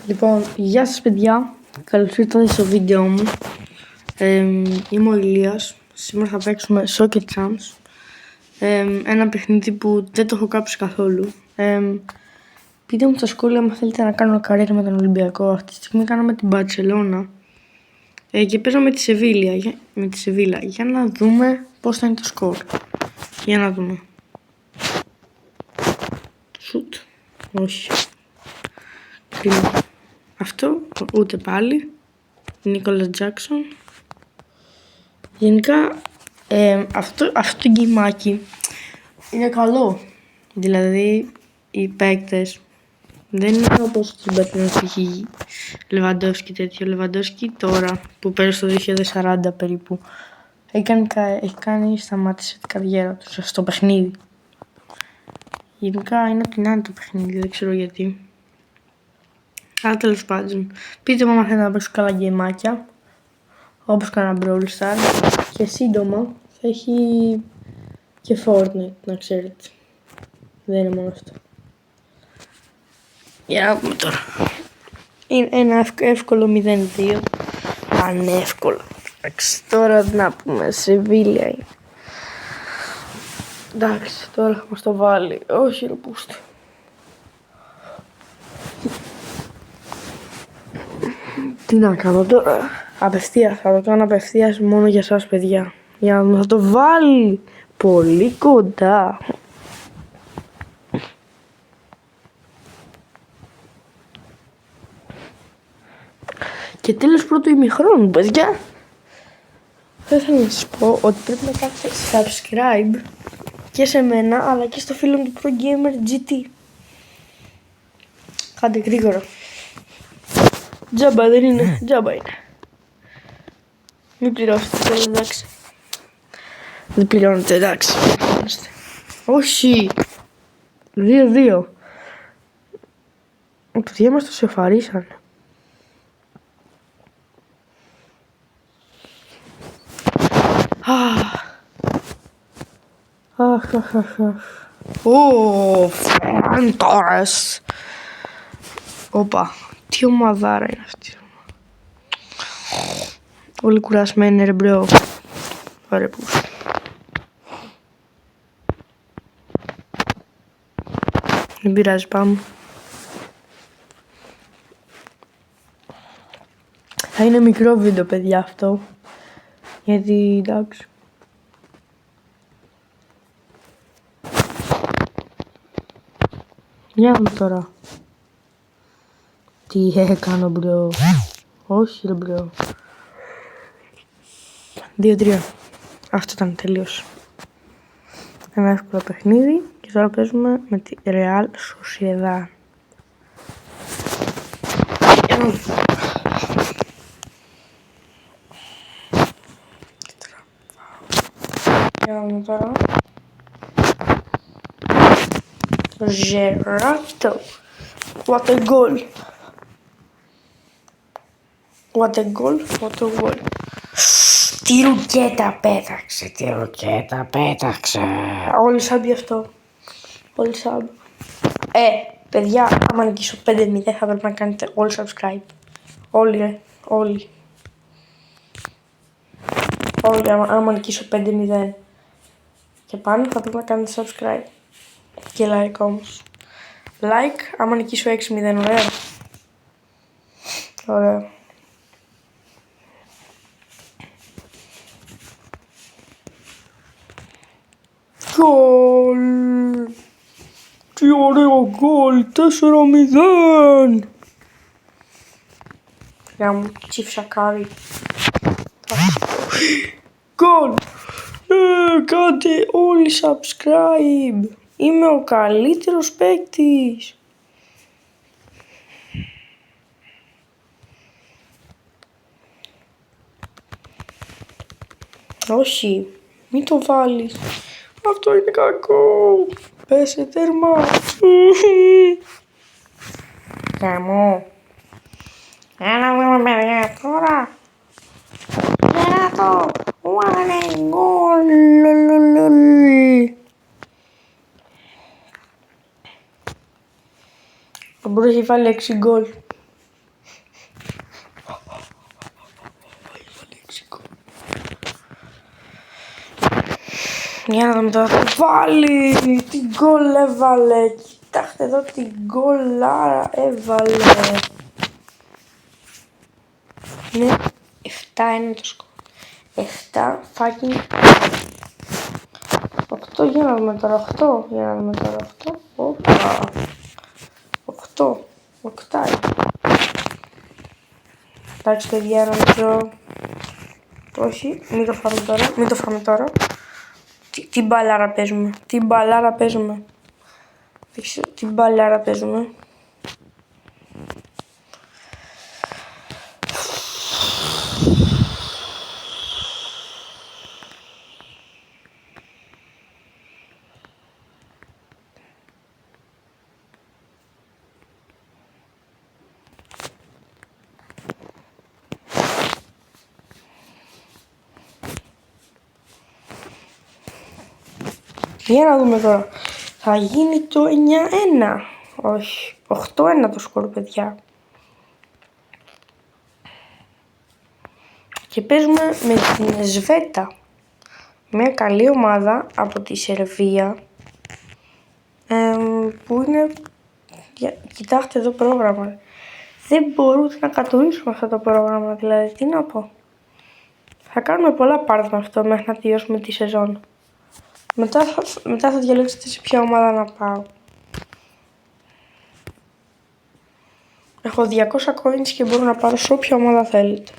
Λοιπόν, γεια σας παιδιά, καλώς ήρθατε στο βίντεο μου. Είμαι ο Ηλίας. Σήμερα θα παίξουμε Soccer Champs, ένα παιχνίδι που δεν το έχω κάψει καθόλου. Πείτε μου στα σχόλια αν θέλετε να κάνω καριέρα με τον Ολυμπιακό. Αυτή τη στιγμή κάναμε την Μπαρσελόνα και παίζαμε με τη Σεβίλα. Για να δούμε πώς θα είναι το σκορ. Για να δούμε. Σουτ, όχι. Κρίμα. Αυτό, ούτε πάλι. Νίκολας Τζάκσον. Γενικά αυτό το γκεϊμάκι είναι καλό. Δηλαδή οι παίκτες δεν είναι όπως τους μπατινούς π.χ. Λεβαντόσκι τέτοιο. Λεβαντόσκι τώρα που παίζει στο 2040 περίπου σταμάτησε την καριέρα του στο παιχνίδι. Γενικά είναι ό,τι να είναι το παιχνίδι, δεν ξέρω γιατί. Αλλά τέλος πάντων, πείτε μου αν θέλετε να παίξω καλά γκεϊμάκια, όπως κάνα Brawl Stars, και σύντομα θα έχει και Fortnite, να ξέρετε. Δεν είναι μόνο αυτό. Για να δούμε τώρα. Είναι ένα εύκολο 0-2. Ανεύκολο. Εντάξει, τώρα να πούμε, Σεβίλια είναι. Εντάξει, τώρα θα μας το βάλει. Όχι ρε πούστη. Τι να κάνω τώρα. Απευθείας, θα το κάνω απευθείας μόνο για σας παιδιά. Για να το βάλει πολύ κοντά. Και τέλος πρώτου ημιχρόνου παιδιά. Θα ήθελα να σας πω ότι πρέπει να κάνετε subscribe και σε μένα αλλά και στο φίλο μου του Pro Gamer GT. Κάντε γρήγορα. Τζάμπα δεν είναι, τζάμπα είναι. Μην πληρώσετε, εντάξει. Δεν πληρώνετε, εντάξει. Όχι. 2-2. Παιδιά μας το σεφαρίσανε. Φεράν Τόρες. Όπα, τι ομαδάρα είναι αυτή. Όλοι κουρασμένοι ρε μπρο. Ωραία που. Δεν πειράζει, πάμε. Θα είναι μικρό βίντεο παιδιά αυτό. Γιατί εντάξει. Για να τώρα. Τι έκανα μπρο. Όχι ρε μπρο. 2-3. Αυτό ήταν τελείως. Ένα εύκολο παιχνίδι. Και τώρα παίζουμε με τη Real Sociedad. Για να δούμε τώρα. Gerato. What a goal. What a goal. What a goal. Τι ρουκέτα πέταξε. Όλοι σαμπ γι' αυτό. Όλοι σαμπ. Παιδιά, άμα νικήσω 5-0 θα πρέπει να κάνετε όλοι subscribe. Όλοι, όλοι. Όλοι, άμα νικήσω 5-0 και πάνω θα πρέπει να κάνετε subscribe. Και like όμως. Like, άμα νικήσω 6-0, ωραία. Ωραία. Γκολ! Τι ωραίο γκολ! 4-0! Για μου τσιφσακάρι. Γκολ! Κάντε όλοι subscribe! Είμαι ο καλύτερος παίκτης! Όχι, μην το βάλεις. Αυτό είναι κακό. Πέσε τέρμα. Γαμώ. Έλα με παιδιά τώρα. Γερατό. What a goal. Ο Μπρος έχει βάλει 6 γκολ. Για να δούμε τώρα τι βάλει. Τι γκολ έβαλε. Κοιτάξτε εδώ τι γκολάρα έβαλε. Είναι 7-1 το σκορ. 7 fucking 8, για να δούμε τώρα 8. Για να δούμε τώρα 8. Όπα. 8. 8. Εντάξει παιδιά, νομίζω... Όχι, μην το φάμε τώρα. Μην το φάμε τώρα. Τι μπαλάρα παίζουμε. Τι μπαλάρα παίζουμε. Δεν ξέρω τι μπαλάρα παίζουμε. Για να δούμε τώρα. Θα γίνει το 9-1. Όχι. 8-1 το σκορ, παιδιά. Και παίζουμε με την Σβέτα. Μια καλή ομάδα από τη Σερβία. Που είναι... Κοιτάξτε εδώ πρόγραμμα. Δεν μπορούμε να κατουρίσουμε αυτό το πρόγραμμα. Δηλαδή, τι να πω. Θα κάνουμε πολλά πάρτι με αυτό μέχρι να τελειώσουμε τη σεζόν. Μετά θα διαλέξετε σε ποια ομάδα να πάω. Έχω 200 coins και μπορώ να πάρω σε όποια ομάδα θέλετε.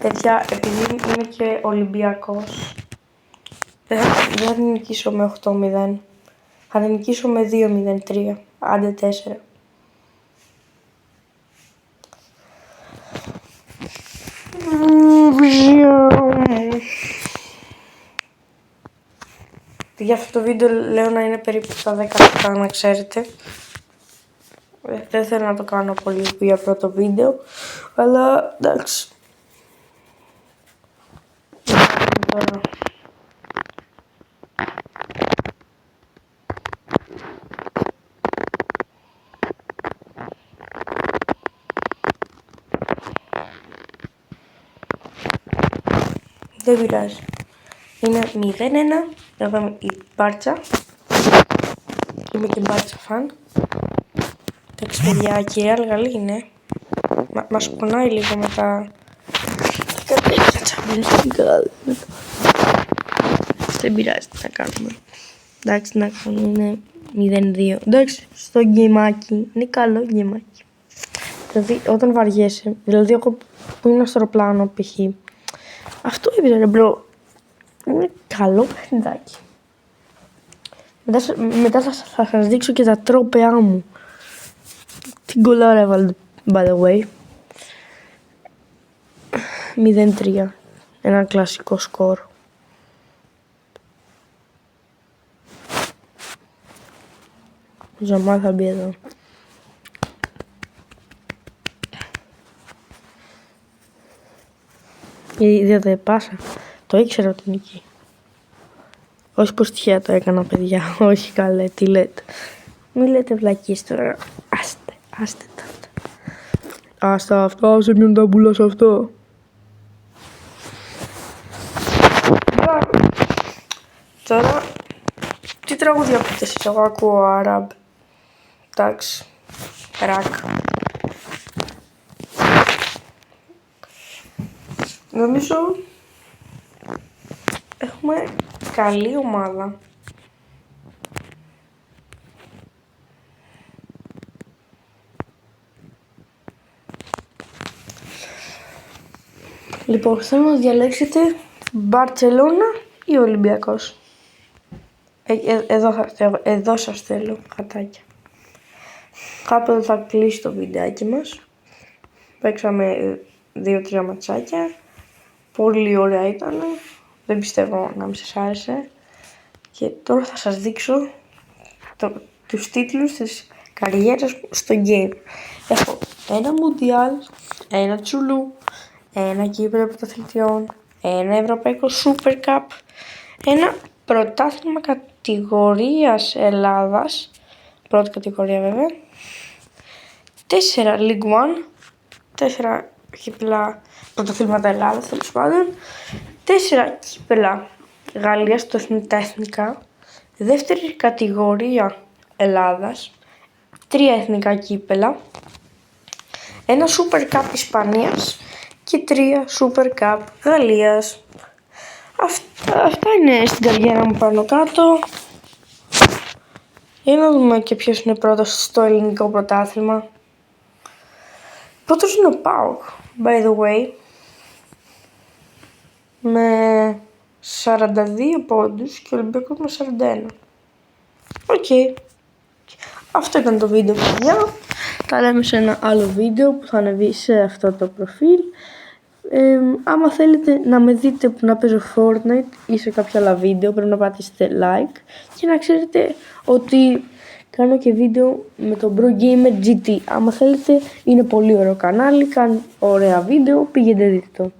Παιδιά, επειδή είμαι και Ολυμπιακός, δεν θα την νικήσω με 8-0. Θα την νικήσω με 2-0-3, άντε 4. Για αυτό το βίντεο λέω να είναι περίπου στα 10 λεπτά, να ξέρετε. Δεν θέλω να το κάνω πολύ για πρώτο βίντεο, αλλά εντάξει. Τώρα. Δεν πειράζει. Είναι 0-1. Εγώ είμαι η Μπάρτσα. Είμαι και Μπάρτσα φαν. Εντάξει παιδιά, η Real καλή είναι. Μας πονάει λίγο με τα κατέχεια Champions. Δεν πειράζει, τι να κάνουμε. Εντάξει, να κάνουμε, είναι 0-2. Εντάξει, στο γκέιμάκι. Είναι καλό γκέιμάκι. Δηλαδή, όταν βαριέσαι, δηλαδή εγώ που ήμουν στο αεροπλάνο π.χ. Αυτό έπαιζε ρε μπρο. Είναι καλό παιχνιδάκι. Μετά θα σας δείξω και τα τρόπαιά μου. Την γκολάρα έβαλε, by the way. 0-3. Ένα κλασικό σκορ. Ο Ζαμά θα μπει εδώ. Είδατε πάσα. Το ήξερα ότι είναι εκεί. Όχι πως τυχαία το έκανα παιδιά. Όχι καλέ, τι λέτε. Μην λέτε βλακίες τώρα. Άστε τα. Άστα αυτά, σε ποιον τα πουλάς αυτό. Τώρα, τι τραγούδια ακούτε εσείς, εγώ ακούω Αρაბ. Εντάξει, ρακ. Νομίζω έχουμε καλή ομάδα. Λοιπόν, θέλω να διαλέξετε Μπαρτσελώνα ή Ολυμπιακός. Εδώ σας θέλω, χατάκια. Κάποτε θα κλείσει το βιντεάκι μας. Παίξαμε 2-3 ματσάκια. Πολύ ωραία ήταν. Δεν πιστεύω να μην σας άρεσε. Και τώρα θα σας δείξω τους τίτλους της καριέρας στο game. Έχω ένα Mundial, ένα Τσουλού, ένα κύπελλο πρωταθλητριών, ένα Ευρωπαϊκό Super Cup, ένα πρωτάθλημα κατηγορίας Ελλάδας, πρώτη κατηγορία βέβαια, 4 League One, 4 κύπελλα πρωταθλήματα Ελλάδας τέλος πάντων, 4 κύπελα Γαλλίας, τα εθνικά. Δεύτερη κατηγορία Ελλάδας. 3 εθνικά κύπελα. Ένα Super Cup Ισπανίας και 3 Super Cup Γαλλίας. Αυτά είναι στην καριέρα μου πάνω κάτω. Για να δούμε και ποιος είναι πρώτος στο ελληνικό πρωτάθλημα. Πρώτος είναι ο ΠΑΟΚ, by the way, με 42 πόντους και ο Ολυμπιακός με 41. Οκ. Αυτό ήταν το βίντεο, παιδιά. Τα λέμε σε ένα άλλο βίντεο που θα ανεβεί σε αυτό το προφίλ. Άμα θέλετε να με δείτε που να παίζω Fortnite ή σε κάποια άλλα βίντεο, πρέπει να πατήσετε like και να ξέρετε ότι κάνω και βίντεο με τον Bro Gamer GT. Άμα θέλετε, είναι πολύ ωραίο κανάλι, κάνει ωραία βίντεο, πήγαινε δείτε το.